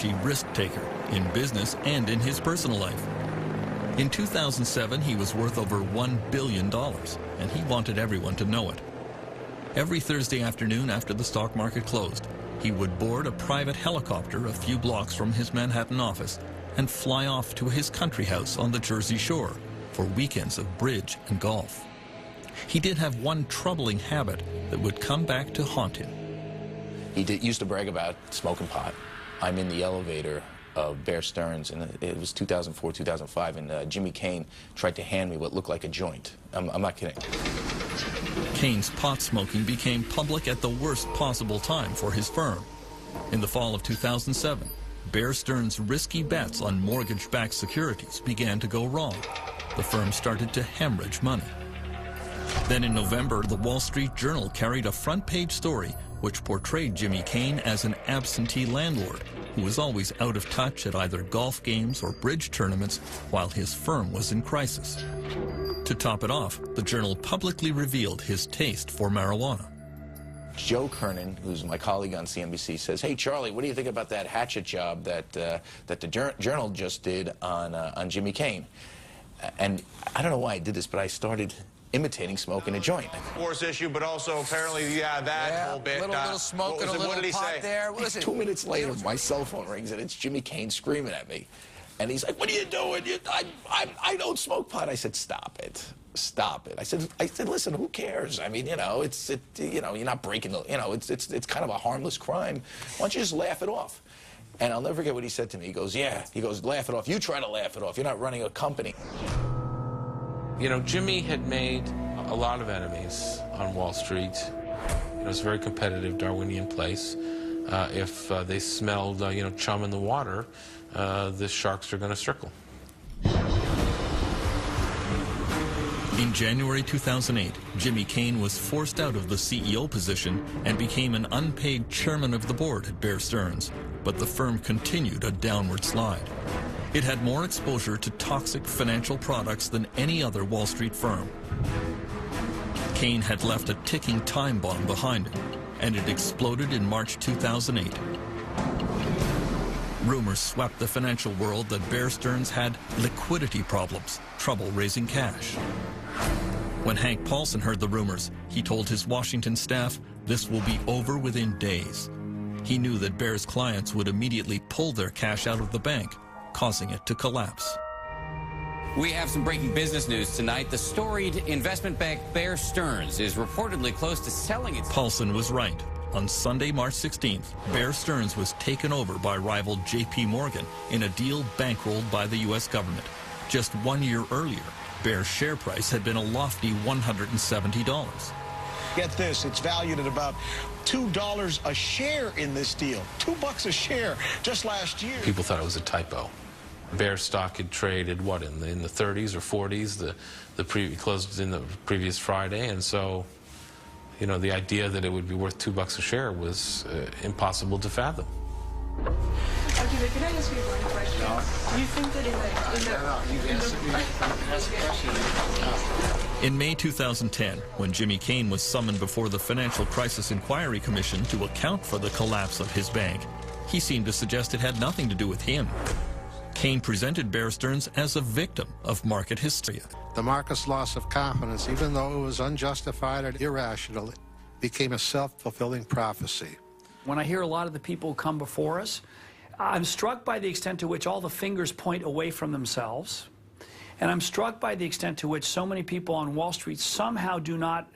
flashy risk-taker in business and in his personal life. In 2007, he was worth over $1 billion, and he wanted everyone to know it. Every Thursday afternoon after the stock market closed, he would board a private helicopter a few blocks from his Manhattan office and fly off to his country house on the Jersey Shore for weekends of bridge and golf. He did have one troubling habit that would come back to haunt him. He used to brag about smoking pot. I'm in the elevator of Bear Stearns, and it was 2004, 2005, and Jimmy Cain tried to hand me what looked like a joint. I'm not kidding. Cain's pot smoking became public at the worst possible time for his firm. In the fall of 2007, Bear Stearns' risky bets on mortgage-backed securities began to go wrong. The firm started to hemorrhage money. Then in November, the Wall Street Journal carried a front-page story which portrayed Jimmy Cain as an absentee landlord who was always out of touch at either golf games or bridge tournaments while his firm was in crisis. To top it off, the Journal publicly revealed his taste for marijuana. Joe Kernan, who's my colleague on CNBC, says, "Hey, Charlie, what do you think about that hatchet job that the Journal just did on Jimmy Cain?" And I don't know why I did this, but I started imitating smoking a joint. Force issue, but also apparently, that whole bit. Little smoke and a little what did he pot say? there. Listen, 2 minutes later, my cell phone rings, and it's Jimmy Cain screaming at me. And he's like, "What are you doing? I don't smoke pot." I said, "Stop it. Stop it." I said, "Listen, who cares? I mean, you're not breaking the, it's kind of a harmless crime. Why don't you just laugh it off?" And I'll never forget what he said to me. He goes, "Yeah." He goes, "Laugh it off. You try to laugh it off. You're not running a company." You know, Jimmy had made a lot of enemies on Wall Street. It was a very competitive Darwinian place. If they smelled, chum in the water, the sharks are going to circle. In January 2008, Jimmy Cain was forced out of the CEO position and became an unpaid chairman of the board at Bear Stearns, but the firm continued a downward slide. It had more exposure to toxic financial products than any other Wall Street firm. Cain had left a ticking time bomb behind him, and it exploded in March 2008. Rumors swept the financial world that Bear Stearns had liquidity problems, trouble raising cash. When Hank Paulson heard the rumors, he told his Washington staff this will be over within days. He knew that Bear's clients would immediately pull their cash out of the bank, causing it to collapse. We have some breaking business news tonight. The storied investment bank Bear Stearns is reportedly close to selling its... Paulson was right. On Sunday, March 16th, Bear Stearns was taken over by rival J.P. Morgan in a deal bankrolled by the U.S. government. Just 1 year earlier, Bear's share price had been a lofty $170. Get this, it's valued at about $2 a share in this deal. $2 a share just last year. People thought it was a typo. Bear stock had traded, what, in the 30s or 40s? Closed in the previous Friday, and so, the idea that it would be worth $2 a share was impossible to fathom. Okay, can I ask you one question? Do you think that In May 2010, when Jimmy Cain was summoned before the Financial Crisis Inquiry Commission to account for the collapse of his bank, he seemed to suggest it had nothing to do with him. Cain presented Bear Stearns as a victim of market hysteria. The market's loss of confidence, even though it was unjustified and irrational, became a self-fulfilling prophecy. When I hear a lot of the people who come before us, I'm struck by the extent to which all the fingers point away from themselves. And I'm struck by the extent to which so many people on Wall Street somehow do not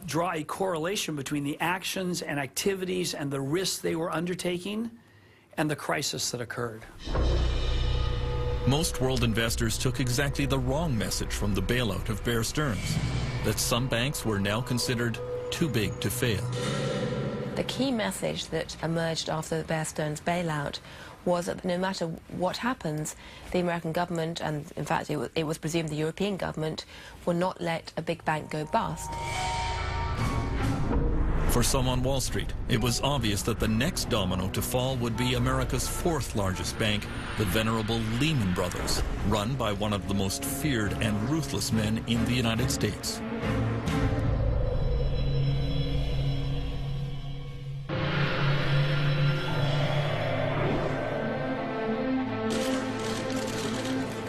draw a correlation between the actions and activities and the risks they were undertaking and the crisis that occurred. Most world investors took exactly the wrong message from the bailout of Bear Stearns, that some banks were now considered too big to fail. The key message that emerged after the Bear Stearns bailout was that no matter what happens, the American government, and in fact it was presumed the European government, will not let a big bank go bust. For some on Wall Street, it was obvious that the next domino to fall would be America's fourth largest bank, the venerable Lehman Brothers, run by one of the most feared and ruthless men in the United States.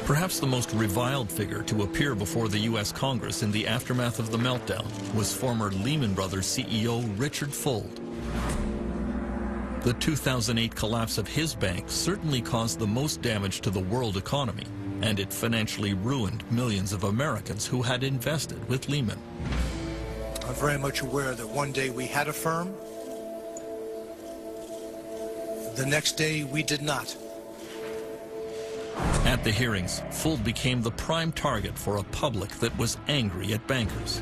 Perhaps the most reviled figure to appear before the U.S. Congress in the aftermath of the meltdown was former Lehman Brothers CEO Richard Fuld. The 2008 collapse of his bank certainly caused the most damage to the world economy, and it financially ruined millions of Americans who had invested with Lehman. I'm very much aware that one day we had a firm, the next day we did not. At the hearings, Fuld became the prime target for a public that was angry at bankers.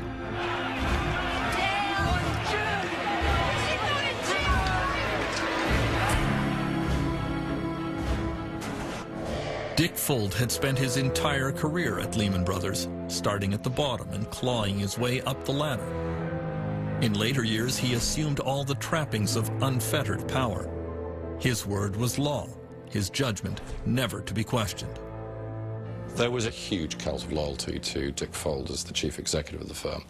Dick Fuld had spent his entire career at Lehman Brothers, starting at the bottom and clawing his way up the ladder. In later years, he assumed all the trappings of unfettered power. His word was law, his judgment never to be questioned. There was a huge cult of loyalty to Dick Fuld as the chief executive of the firm.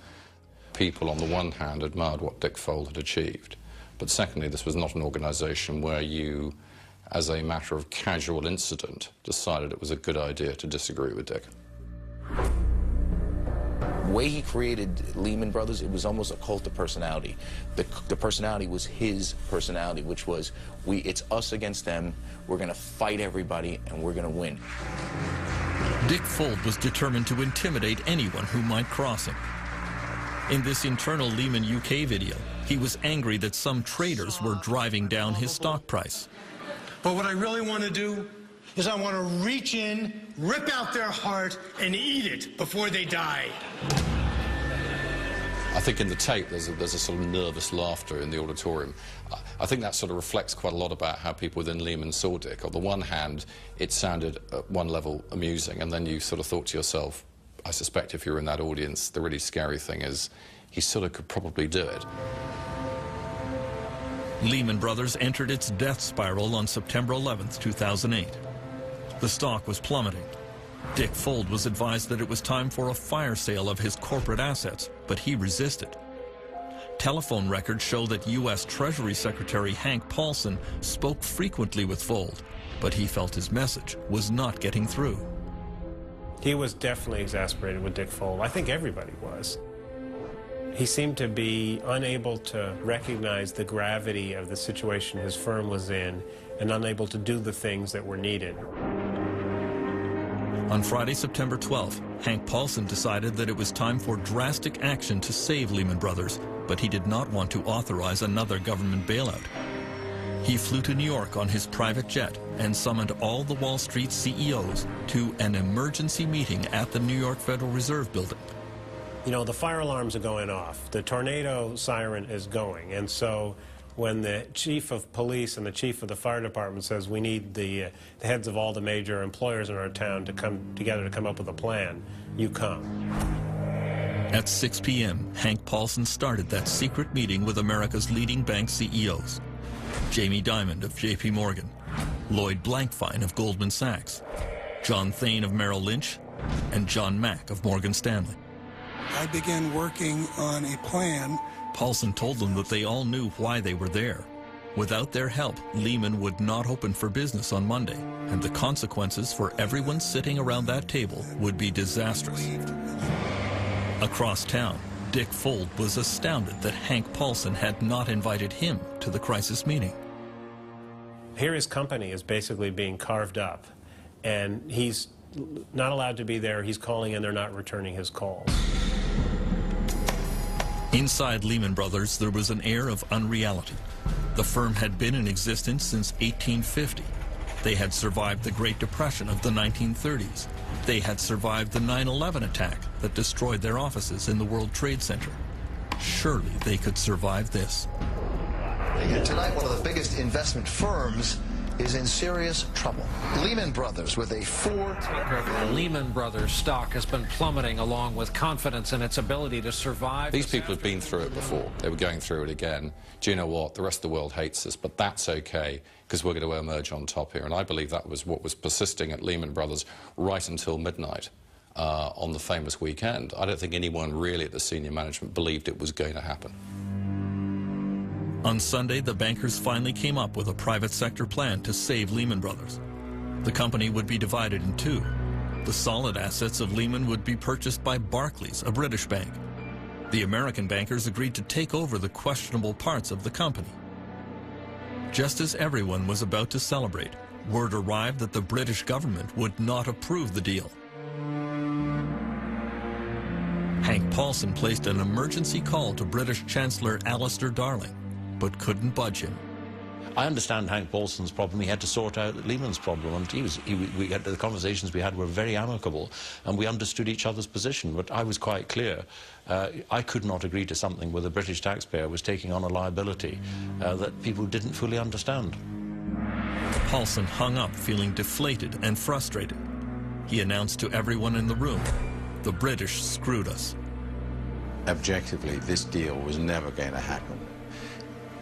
People, on the one hand, admired what Dick Fuld had achieved, but secondly, this was not an organization where you, as a matter of casual incident, decided it was a good idea to disagree with Dick. The way he created Lehman Brothers, it was almost a cult of personality. The personality was his personality, which was, it's us against them, we're going to fight everybody, and we're going to win. Dick Fuld was determined to intimidate anyone who might cross him. In this internal Lehman UK video, he was angry that some traders were driving down his stock price. But what I really want to do is I want to reach in, rip out their heart, and eat it before they die. I think in the tape there's a sort of nervous laughter in the auditorium. I think that sort of reflects quite a lot about how people within Lehman saw Dick. On the one hand, it sounded at one level amusing, and then you sort of thought to yourself, I suspect if you're in that audience, the really scary thing is he sort of could probably do it. Lehman Brothers entered its death spiral on September 11th, 2008. The stock was plummeting. Dick Fuld was advised that it was time for a fire sale of his corporate assets, but he resisted. Telephone records show that U.S. Treasury Secretary Hank Paulson spoke frequently with Fuld, but he felt his message was not getting through. He was definitely exasperated with Dick Fuld. I think everybody was. He seemed to be unable to recognize the gravity of the situation his firm was in and unable to do the things that were needed. On Friday, September 12th, Hank Paulson decided that it was time for drastic action to save Lehman Brothers, but he did not want to authorize another government bailout. He flew to New York on his private jet and summoned all the Wall Street CEOs to an emergency meeting at the New York Federal Reserve Building. You know, the fire alarms are going off. The tornado siren is going. And so when the chief of police and the chief of the fire department says we need the heads of all the major employers in our town to come together to come up with a plan, you come. At 6 p.m., Hank Paulson started that secret meeting with America's leading bank CEOs. Jamie Dimon of J.P. Morgan, Lloyd Blankfein of Goldman Sachs, John Thain of Merrill Lynch, and John Mack of Morgan Stanley. I began working on a plan. Paulson told them that they all knew why they were there. Without their help, Lehman would not open for business on Monday, and the consequences for everyone sitting around that table would be disastrous. Across town, Dick Fuld was astounded that Hank Paulson had not invited him to the crisis meeting. Here his company is basically being carved up, and he's not allowed to be there. He's calling and they're not returning his calls. Inside Lehman Brothers, there was an air of unreality. The firm had been in existence since 1850. They had survived the Great Depression of the 1930s. They had survived the 9/11 attack that destroyed their offices in the World Trade Center. Surely they could survive this. Tonight, one of the biggest investment firms is in serious trouble. Lehman Brothers with a Lehman Brothers stock has been plummeting along with confidence in its ability to survive. These people have been through it before. They were going through it again. Do you know what? The rest of the world hates us, but that's okay because we're going to emerge on top here. And I believe that was what was persisting at Lehman Brothers right until midnight on the famous weekend. I don't think anyone really at the senior management believed it was going to happen. On Sunday, the bankers finally came up with a private sector plan to save Lehman Brothers. The company would be divided in two. The solid assets of Lehman would be purchased by Barclays, a British bank. The American bankers agreed to take over the questionable parts of the company. Just as everyone was about to celebrate, word arrived that the British government would not approve the deal. Hank Paulson placed an emergency call to British Chancellor Alistair Darling, but couldn't budge him. I understand Hank Paulson's problem. He had to sort out Lehman's problem, and the conversations we had were very amicable, and we understood each other's position. But I was quite clear. I could not agree to something where the British taxpayer was taking on a liability that people didn't fully understand. Paulson hung up feeling deflated and frustrated. He announced to everyone in the room, "The British screwed us." Objectively, this deal was never going to happen.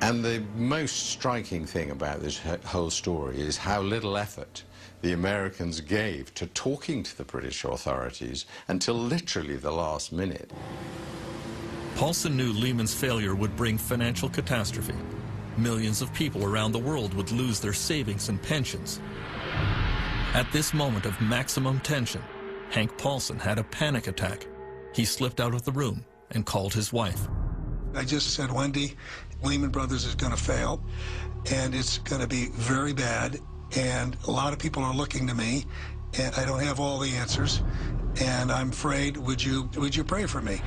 And the most striking thing about this whole story is how little effort the Americans gave to talking to the British authorities until literally the last minute. Paulson knew Lehman's failure would bring financial catastrophe. Millions of people around the world would lose their savings and pensions. At this moment of maximum tension, Hank Paulson had a panic attack. He slipped out of the room and called his wife. I just said, "Wendy, Lehman Brothers is going to fail, and it's going to be very bad, and a lot of people are looking to me, and I don't have all the answers, and I'm afraid, would you pray for me?"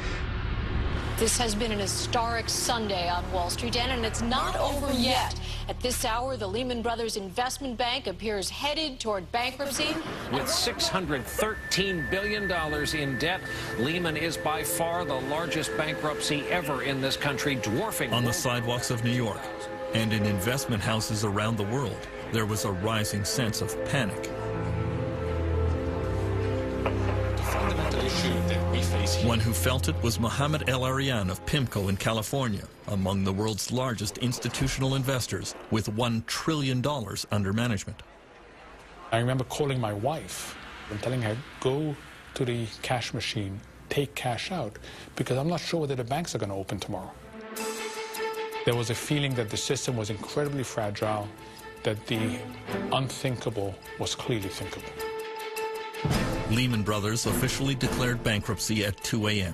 This has been an historic Sunday on Wall Street, and it's not over yet. At this hour, the Lehman Brothers Investment Bank appears headed toward bankruptcy. With $613 billion in debt, Lehman is by far the largest bankruptcy ever in this country, dwarfing... On the sidewalks of New York and in investment houses around the world, there was a rising sense of panic. One who felt it was Mohammed El Arian of PIMCO in California, among the world's largest institutional investors, with $1 trillion under management. I remember calling my wife and telling her, "Go to the cash machine, take cash out, because I'm not sure whether the banks are going to open tomorrow." There was a feeling that the system was incredibly fragile, that the unthinkable was clearly thinkable. Lehman Brothers officially declared bankruptcy at 2 a.m.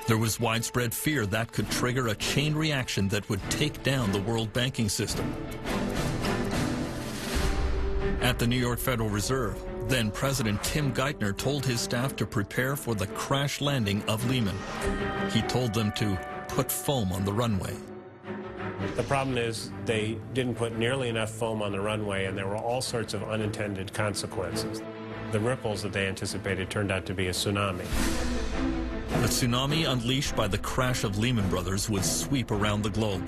There was widespread fear that could trigger a chain reaction that would take down the world banking system. At the New York Federal Reserve, then President Tim Geithner told his staff to prepare for the crash landing of Lehman. He told them to put foam on the runway. The problem is they didn't put nearly enough foam on the runway, and there were all sorts of unintended consequences. The ripples that they anticipated turned out to be a tsunami. The tsunami unleashed by the crash of Lehman Brothers would sweep around the globe,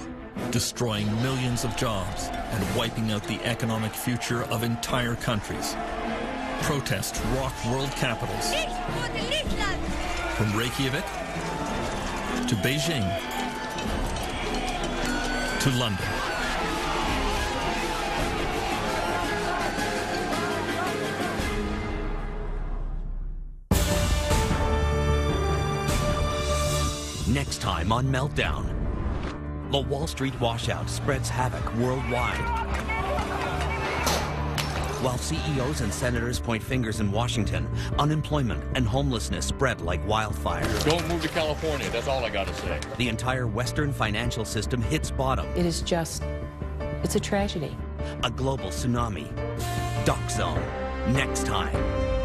destroying millions of jobs and wiping out the economic future of entire countries. Protests rocked world capitals, from Reykjavik to Beijing to London. Next time on Meltdown, the Wall Street washout spreads havoc worldwide. While CEOs and senators point fingers in Washington, unemployment and homelessness spread like wildfire. Don't move to California, that's all I gotta say. The entire Western financial system hits bottom. It is just, it's a tragedy. A global tsunami. Doc Zone. Next time.